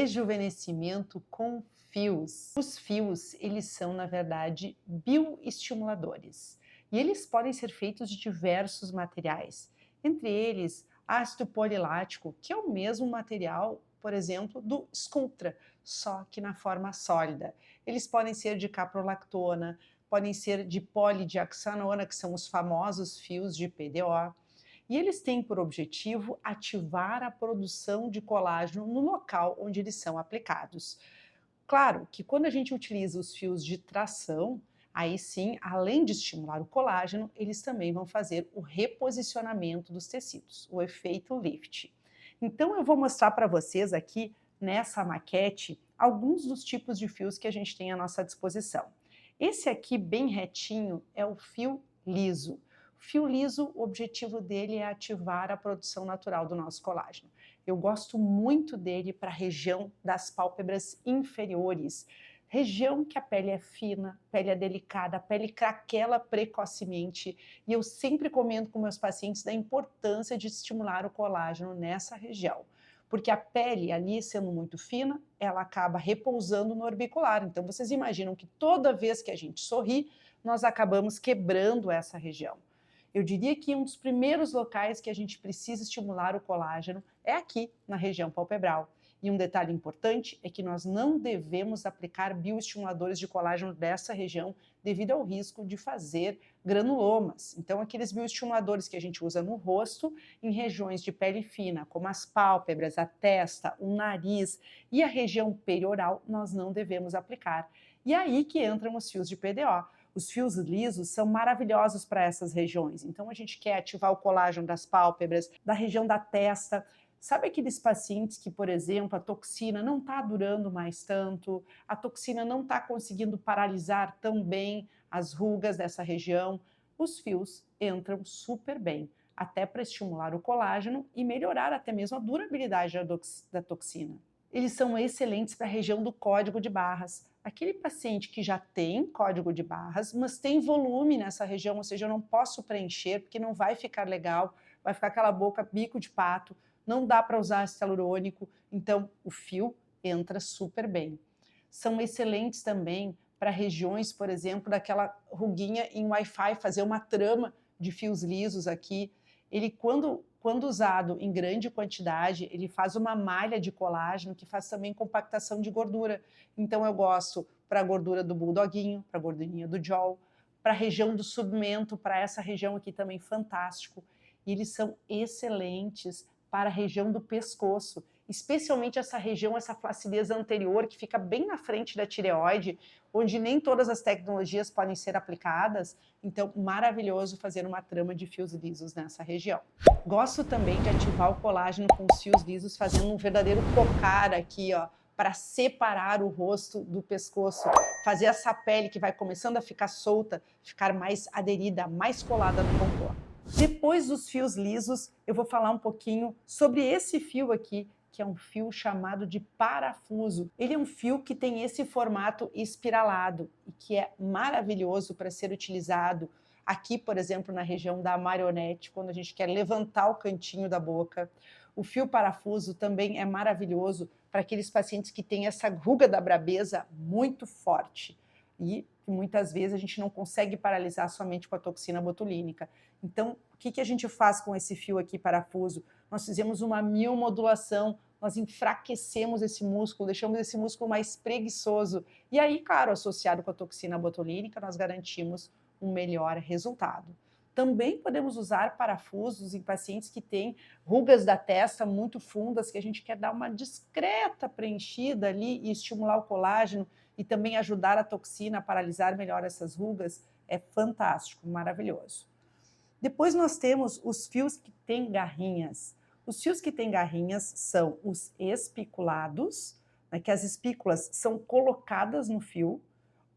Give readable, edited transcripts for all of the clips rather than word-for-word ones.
rejuvenescimento com fios. Os fios, eles são, na verdade, bioestimuladores. E eles podem ser feitos de diversos materiais, entre eles ácido polilático, que é o mesmo material, por exemplo, do Sculptra, só que na forma sólida. Eles podem ser de caprolactona, podem ser de polidiaxanona, que são os famosos fios de PDO. E eles têm por objetivo ativar a produção de colágeno no local onde eles são aplicados. Claro que quando a gente utiliza os fios de tração, aí sim, além de estimular o colágeno, eles também vão fazer o reposicionamento dos tecidos, o efeito lift. Então eu vou mostrar para vocês aqui, nessa maquete, alguns dos tipos de fios que a gente tem à nossa disposição. Esse aqui, bem retinho, é o fio liso. O fio liso, o objetivo dele é ativar a produção natural do nosso colágeno. Eu gosto muito dele para a região das pálpebras inferiores, região que a pele é fina, pele é delicada, a pele craquela precocemente, e eu sempre comento com meus pacientes da importância de estimular o colágeno nessa região, porque a pele ali, sendo muito fina, ela acaba repousando no orbicular. Então vocês imaginam que toda vez que a gente sorri, nós acabamos quebrando essa região. Eu diria que um dos primeiros locais que a gente precisa estimular o colágeno é aqui, na região palpebral. E um detalhe importante é que nós não devemos aplicar bioestimuladores de colágeno dessa região devido ao risco de fazer granulomas. Então, aqueles bioestimuladores que a gente usa no rosto, em regiões de pele fina, como as pálpebras, a testa, o nariz e a região perioral, nós não devemos aplicar. E é aí que entram os fios de PDO. Os fios lisos são maravilhosos para essas regiões. Então, a gente quer ativar o colágeno das pálpebras, da região da testa. Sabe aqueles pacientes que, por exemplo, a toxina não está durando mais tanto, a toxina não está conseguindo paralisar tão bem as rugas dessa região? Os fios entram super bem, até para estimular o colágeno e melhorar até mesmo a durabilidade da toxina. Eles são excelentes para a região do código de barras. Aquele paciente que já tem código de barras, mas tem volume nessa região, ou seja, eu não posso preencher porque não vai ficar legal, vai ficar aquela boca bico de pato, não dá para usar ácido hialurônico, então o fio entra super bem. São excelentes também para regiões, por exemplo, daquela ruguinha em Wi-Fi, fazer uma trama de fios lisos aqui. Ele, quando usado em grande quantidade, ele faz uma malha de colágeno que faz também compactação de gordura. Então eu gosto para a gordura do bulldoguinho, para a gordurinha do jaw, para a região do submento, para essa região aqui também fantástico. E eles são excelentes para a região do pescoço, especialmente essa região, essa flacidez anterior que fica bem na frente da tireoide, onde nem todas as tecnologias podem ser aplicadas. Então, maravilhoso fazer uma trama de fios lisos nessa região. Gosto também de ativar o colágeno com os fios lisos, fazendo um verdadeiro cocar aqui, ó, para separar o rosto do pescoço, fazer essa pele que vai começando a ficar solta, ficar mais aderida, mais colada no contorno. Depois dos fios lisos, eu vou falar um pouquinho sobre esse fio aqui, que é um fio chamado de parafuso. Ele é um fio que tem esse formato espiralado e que é maravilhoso para ser utilizado aqui, por exemplo, na região da marionete, quando a gente quer levantar o cantinho da boca. O fio parafuso também é maravilhoso para aqueles pacientes que têm essa ruga da brabeza muito forte e muitas vezes a gente não consegue paralisar somente com a toxina botulínica. Então, o que a gente faz com esse fio aqui parafuso? Nós fizemos uma miomodulação, nós enfraquecemos esse músculo, deixamos esse músculo mais preguiçoso. E aí, claro, associado com a toxina botulínica, nós garantimos um melhor resultado. Também podemos usar parafusos em pacientes que têm rugas da testa muito fundas, que a gente quer dar uma discreta preenchida ali e estimular o colágeno e também ajudar a toxina a paralisar melhor essas rugas. É fantástico, maravilhoso. Depois nós temos os fios que têm garrinhas. Os fios que têm garrinhas são os espiculados, né, que as espículas são colocadas no fio,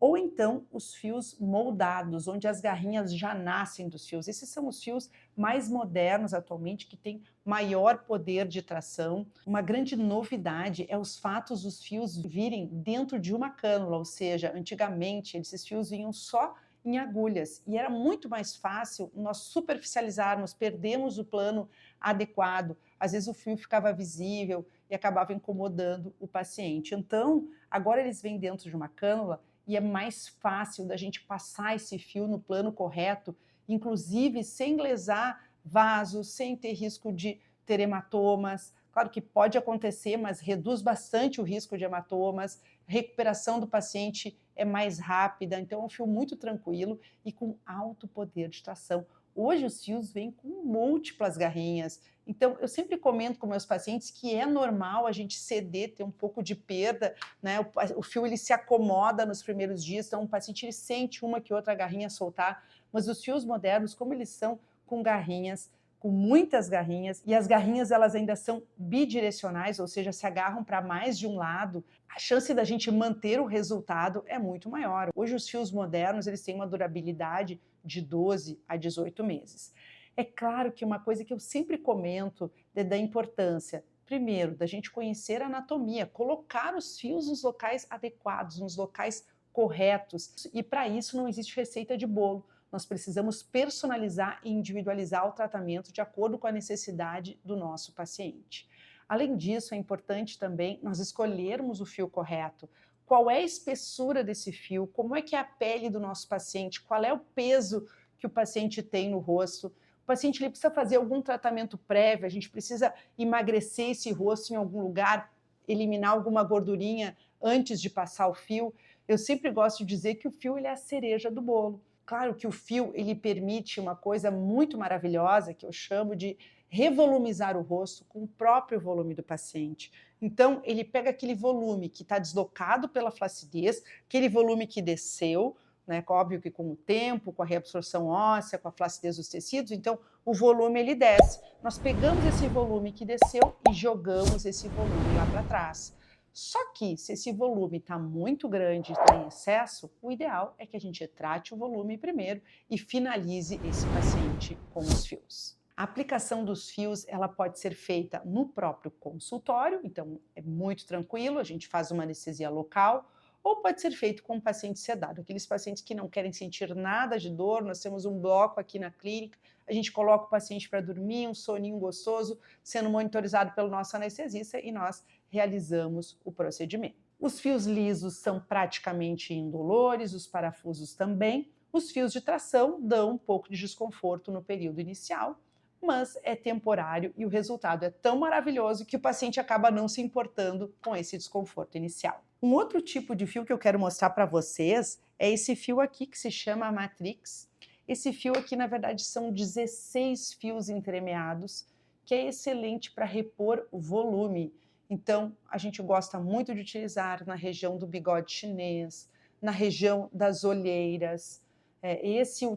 ou então os fios moldados, onde as garrinhas já nascem dos fios. Esses são os fios mais modernos atualmente, que têm maior poder de tração. Uma grande novidade é os fatos dos fios virem dentro de uma cânula, ou seja, antigamente esses fios vinham só em agulhas, e era muito mais fácil nós superficializarmos, perdemos o plano adequado, às vezes o fio ficava visível, e acabava incomodando o paciente. Então, agora eles vêm dentro de uma cânula e é mais fácil da gente passar esse fio no plano correto, inclusive sem lesar vasos, sem ter risco de ter hematomas. Claro que pode acontecer, mas reduz bastante o risco de hematomas. A recuperação do paciente é mais rápida, então é um fio muito tranquilo e com alto poder de tração. Hoje os fios vêm com múltiplas garrinhas, então eu sempre comento com meus pacientes que é normal a gente ceder, ter um pouco de perda, né? O fio ele se acomoda nos primeiros dias, então o paciente ele sente uma que outra garrinha soltar, mas os fios modernos, como eles são com garrinhas, com muitas garrinhas, e as garrinhas elas ainda são bidirecionais, ou seja, se agarram para mais de um lado, a chance da gente manter o resultado é muito maior. Hoje os fios modernos eles têm uma durabilidade de 12 a 18 meses. É claro que uma coisa que eu sempre comento é da importância, primeiro, da gente conhecer a anatomia, colocar os fios nos locais adequados, nos locais corretos, e para isso não existe receita de bolo. Nós precisamos personalizar e individualizar o tratamento de acordo com a necessidade do nosso paciente. Além disso, é importante também nós escolhermos o fio correto. Qual é a espessura desse fio? Como é que é a pele do nosso paciente? Qual é o peso que o paciente tem no rosto? O paciente ele precisa fazer algum tratamento prévio, a gente precisa emagrecer esse rosto em algum lugar, eliminar alguma gordurinha antes de passar o fio. Eu sempre gosto de dizer que o fio ele é a cereja do bolo. Claro que o fio ele permite uma coisa muito maravilhosa que eu chamo de revolumizar o rosto com o próprio volume do paciente. Então, ele pega aquele volume que está deslocado pela flacidez, aquele volume que desceu, né, óbvio que com o tempo, com a reabsorção óssea, com a flacidez dos tecidos, então o volume ele desce. Nós pegamos esse volume que desceu e jogamos esse volume lá para trás. Só que, se esse volume está muito grande, está em excesso, o ideal é que a gente trate o volume primeiro e finalize esse paciente com os fios. A aplicação dos fios ela pode ser feita no próprio consultório, então é muito tranquilo, a gente faz uma anestesia local, ou pode ser feito com um paciente sedado, aqueles pacientes que não querem sentir nada de dor. Nós temos um bloco aqui na clínica, a gente coloca o paciente para dormir, um soninho gostoso, sendo monitorizado pelo nosso anestesista e nós realizamos o procedimento. Os fios lisos são praticamente indolores, os parafusos também. Os fios de tração dão um pouco de desconforto no período inicial, mas é temporário e o resultado é tão maravilhoso que o paciente acaba não se importando com esse desconforto inicial. Um outro tipo de fio que eu quero mostrar para vocês é esse fio aqui que se chama Matrix. Esse fio aqui, na verdade, são 16 fios entremeados, que é excelente para repor o volume. Então, a gente gosta muito de utilizar na região do bigode chinês, na região das olheiras.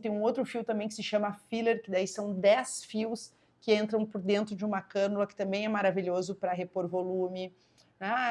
Tem um outro fio também que se chama filler, que daí são 10 fios que entram por dentro de uma cânula, que também é maravilhoso para repor volume.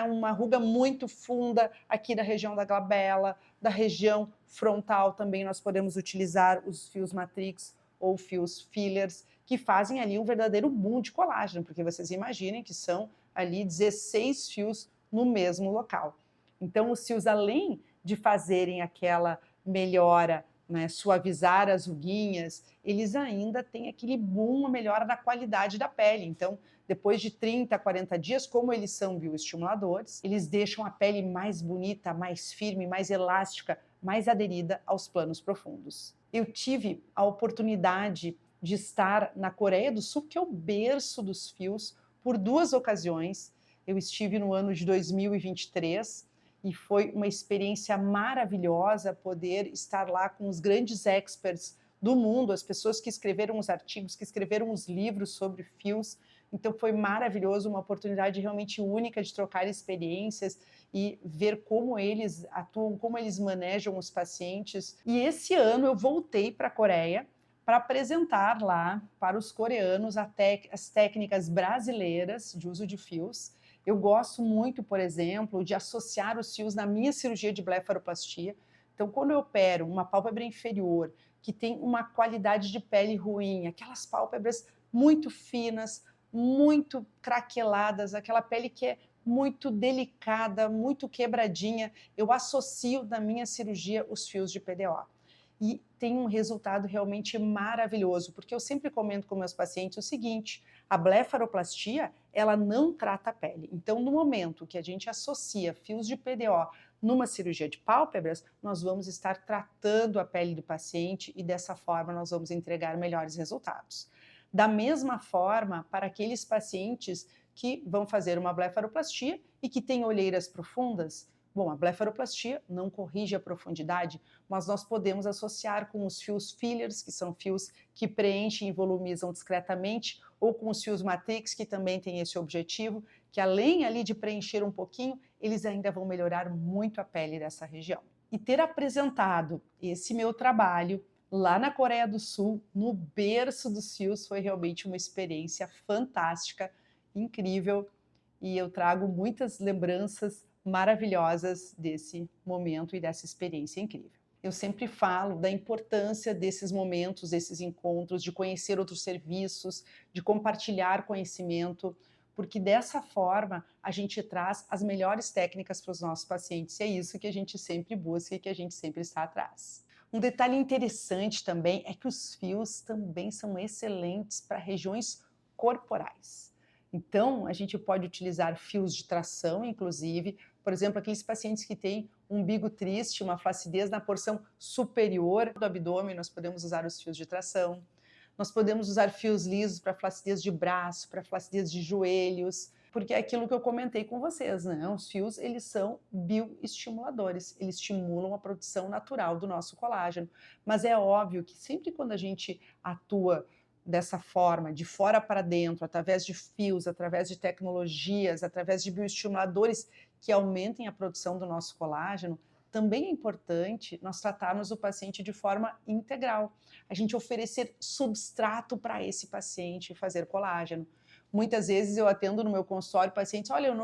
Uma ruga muito funda aqui da região da glabela, da região frontal também nós podemos utilizar os fios Matrix ou fios fillers, que fazem ali um verdadeiro boom de colágeno, porque vocês imaginem que são ali 16 fios no mesmo local. Então os fios, além de fazerem aquela melhora, né, suavizar as ruguinhas, eles ainda têm aquele boom, uma melhora da qualidade da pele. Então, depois de 30 a 40 dias, como eles são bioestimuladores, eles deixam a pele mais bonita, mais firme, mais elástica, mais aderida aos planos profundos. Eu tive a oportunidade de estar na Coreia do Sul, que é o berço dos fios, por 2 ocasiões. Eu estive no ano de 2023, e foi uma experiência maravilhosa poder estar lá com os grandes experts do mundo, as pessoas que escreveram os artigos, que escreveram os livros sobre fios. Então foi maravilhoso, uma oportunidade realmente única de trocar experiências e ver como eles atuam, como eles manejam os pacientes. E esse ano eu voltei para a Coreia para apresentar lá para os coreanos as técnicas brasileiras de uso de fios. Eu gosto muito, por exemplo, de associar os fios na minha cirurgia de blefaroplastia. Então, quando eu opero uma pálpebra inferior que tem uma qualidade de pele ruim, aquelas pálpebras muito finas, muito craqueladas, aquela pele que é muito delicada, muito quebradinha, eu associo na minha cirurgia os fios de PDO. e tem um resultado realmente maravilhoso, porque eu sempre comento com meus pacientes o seguinte: a blefaroplastia, ela não trata a pele. Então, no momento que a gente associa fios de PDO numa cirurgia de pálpebras, nós vamos estar tratando a pele do paciente e dessa forma nós vamos entregar melhores resultados. Da mesma forma, para aqueles pacientes que vão fazer uma blefaroplastia e que têm olheiras profundas, bom, a blefaroplastia não corrige a profundidade, mas nós podemos associar com os fios fillers, que são fios que preenchem e volumizam discretamente, ou com os fios matrix, que também têm esse objetivo, que além ali de preencher um pouquinho, eles ainda vão melhorar muito a pele dessa região. E ter apresentado esse meu trabalho lá na Coreia do Sul, no berço dos fios, foi realmente uma experiência fantástica, incrível, e eu trago muitas lembranças maravilhosas desse momento e dessa experiência incrível. Eu sempre falo da importância desses momentos, desses encontros, de conhecer outros serviços, de compartilhar conhecimento, porque dessa forma a gente traz as melhores técnicas para os nossos pacientes, e é isso que a gente sempre busca e que a gente sempre está atrás. Um detalhe interessante também é que os fios também são excelentes para regiões corporais. Então, a gente pode utilizar fios de tração, inclusive, por exemplo, aqueles pacientes que têm um umbigo triste, uma flacidez na porção superior do abdômen, nós podemos usar os fios de tração. Nós podemos usar fios lisos para flacidez de braço, para flacidez de joelhos, porque é aquilo que eu comentei com vocês, né? Os fios, eles são bioestimuladores, eles estimulam a produção natural do nosso colágeno. Mas é óbvio que sempre quando a gente atua dessa forma, de fora para dentro, através de fios, através de tecnologias, através de bioestimuladores que aumentem a produção do nosso colágeno, também é importante nós tratarmos o paciente de forma integral. A gente oferecer substrato para esse paciente e fazer colágeno. Muitas vezes eu atendo no meu consultório pacientes, olha,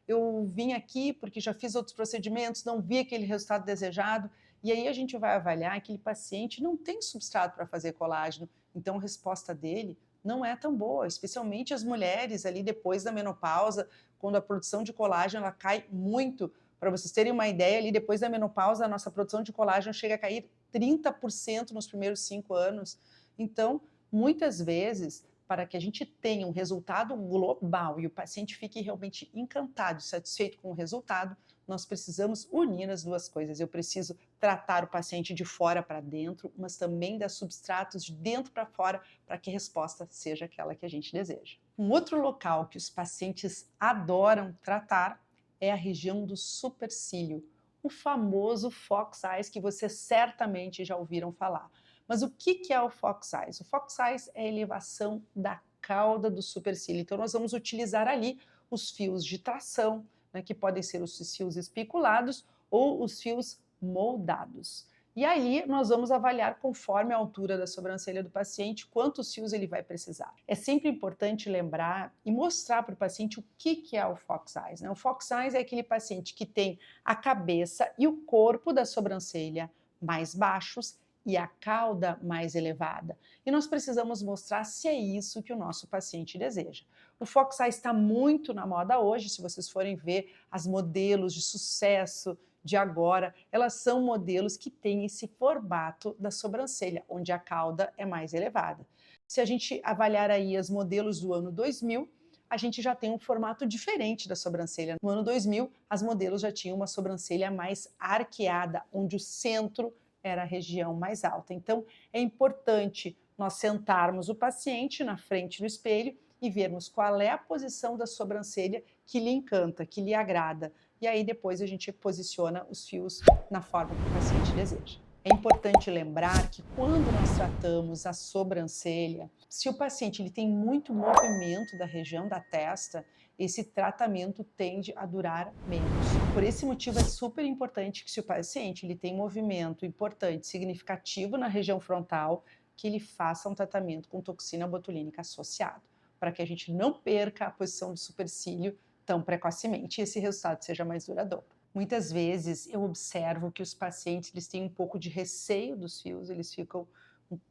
eu vim aqui porque já fiz outros procedimentos, não vi aquele resultado desejado, e aí a gente vai avaliar aquele paciente não tem substrato para fazer colágeno, então a resposta dele não é tão boa, especialmente as mulheres ali depois da menopausa, quando a produção de colágeno ela cai muito. Para vocês terem uma ideia, ali depois da menopausa, a nossa produção de colágeno chega a cair 30% nos primeiros 5 anos. Então, muitas vezes, para que a gente tenha um resultado global e o paciente fique realmente encantado e satisfeito com o resultado, nós precisamos unir as duas coisas. Eu preciso tratar o paciente de fora para dentro, mas também dar substratos de dentro para fora para que a resposta seja aquela que a gente deseja. Um outro local que os pacientes adoram tratar é a região do supercílio, o famoso fox eyes que vocês certamente já ouviram falar. Mas o que é o fox eyes? O fox eyes é a elevação da cauda do supercílio. Então nós vamos utilizar ali os fios de tração, né, que podem ser os fios espiculados ou os fios moldados. E aí nós vamos avaliar conforme a altura da sobrancelha do paciente quantos fios ele vai precisar. É sempre importante lembrar e mostrar para o paciente o que é o fox eyes, né? O fox eyes é aquele paciente que tem a cabeça e o corpo da sobrancelha mais baixos e a cauda mais elevada. E nós precisamos mostrar se é isso que o nosso paciente deseja. O fox eyes está muito na moda hoje, se vocês forem ver as modelos de sucesso de agora, elas são modelos que têm esse formato da sobrancelha, onde a cauda é mais elevada. Se a gente avaliar aí os modelos do ano 2000, a gente já tem um formato diferente da sobrancelha. No ano 2000, as modelos já tinham uma sobrancelha mais arqueada, onde o centro era a região mais alta. Então, é importante nós sentarmos o paciente na frente do espelho e vermos qual é a posição da sobrancelha que lhe encanta, que lhe agrada. E aí depois a gente posiciona os fios na forma que o paciente deseja. É importante lembrar que quando nós tratamos a sobrancelha, se o paciente ele tem muito movimento da região da testa, esse tratamento tende a durar menos. Por esse motivo é super importante que se o paciente ele tem movimento importante, significativo na região frontal, que ele faça um tratamento com toxina botulínica associado, para que a gente não perca a posição do supercílio tão precocemente e esse resultado seja mais duradouro. Muitas vezes eu observo que os pacientes eles têm um pouco de receio dos fios, eles ficam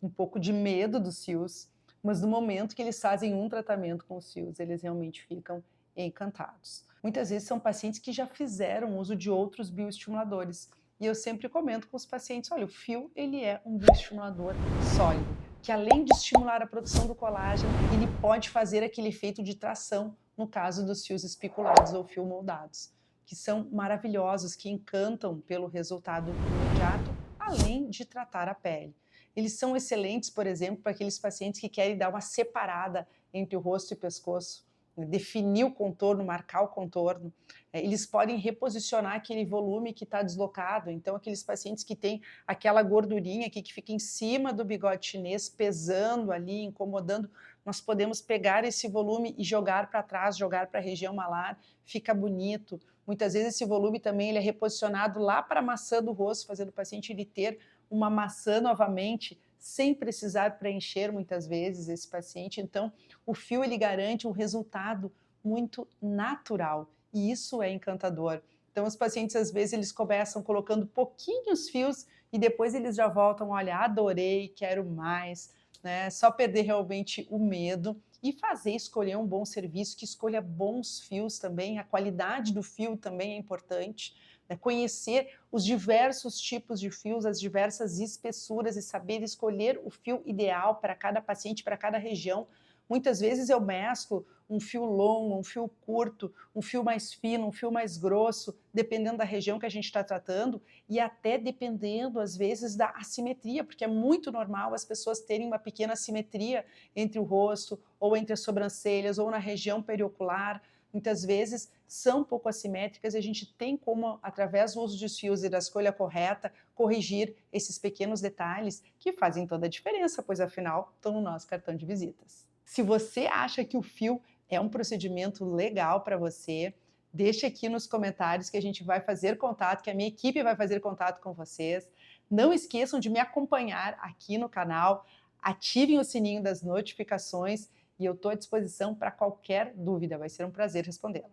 um pouco de medo dos fios, mas no momento que eles fazem um tratamento com os fios, eles realmente ficam encantados. Muitas vezes são pacientes que já fizeram uso de outros bioestimuladores E eu sempre comento com os pacientes, olha, o fio ele é um bioestimulador sólido, que além de estimular a produção do colágeno, ele pode fazer aquele efeito de tração, no caso dos fios espiculados ou fio moldados, que são maravilhosos, que encantam pelo resultado imediato, além de tratar a pele. Eles são excelentes, por exemplo, para aqueles pacientes que querem dar uma separada entre o rosto e o pescoço, definir o contorno, marcar o contorno. Eles podem reposicionar aquele volume que está deslocado. Então, aqueles pacientes que têm aquela gordurinha aqui que fica em cima do bigode chinês, pesando ali, incomodando, nós podemos pegar esse volume e jogar para trás, jogar para a região malar, fica bonito. Muitas vezes esse volume também ele é reposicionado lá para a maçã do rosto, fazendo o paciente ele ter uma maçã novamente, sem precisar preencher muitas vezes esse paciente. Então, o fio ele garante um resultado muito natural e isso é encantador. Então, os pacientes às vezes eles começam colocando pouquinhos fios e depois eles já voltam, olha, adorei, quero mais, né? Só perder realmente o medo e fazer escolher um bom serviço, que escolha bons fios também, a qualidade do fio também é importante. Conhecer os diversos tipos de fios, as diversas espessuras e saber escolher o fio ideal para cada paciente, para cada região. Muitas vezes eu mesclo um fio longo, um fio curto, um fio mais fino, um fio mais grosso, dependendo da região que a gente está tratando e até dependendo, às vezes, da assimetria, porque é muito normal as pessoas terem uma pequena assimetria entre o rosto ou entre as sobrancelhas ou na região periocular. Muitas vezes são pouco assimétricas e a gente tem como, através do uso dos fios e da escolha correta, corrigir esses pequenos detalhes que fazem toda a diferença, pois afinal estão no nosso cartão de visitas. Se você acha que o fio é um procedimento legal para você, deixa aqui nos comentários que a gente vai fazer contato, que a minha equipe vai fazer contato com vocês. Não esqueçam de me acompanhar aqui no canal, ativem o sininho das notificações e eu estou à disposição para qualquer dúvida, vai ser um prazer respondê-la.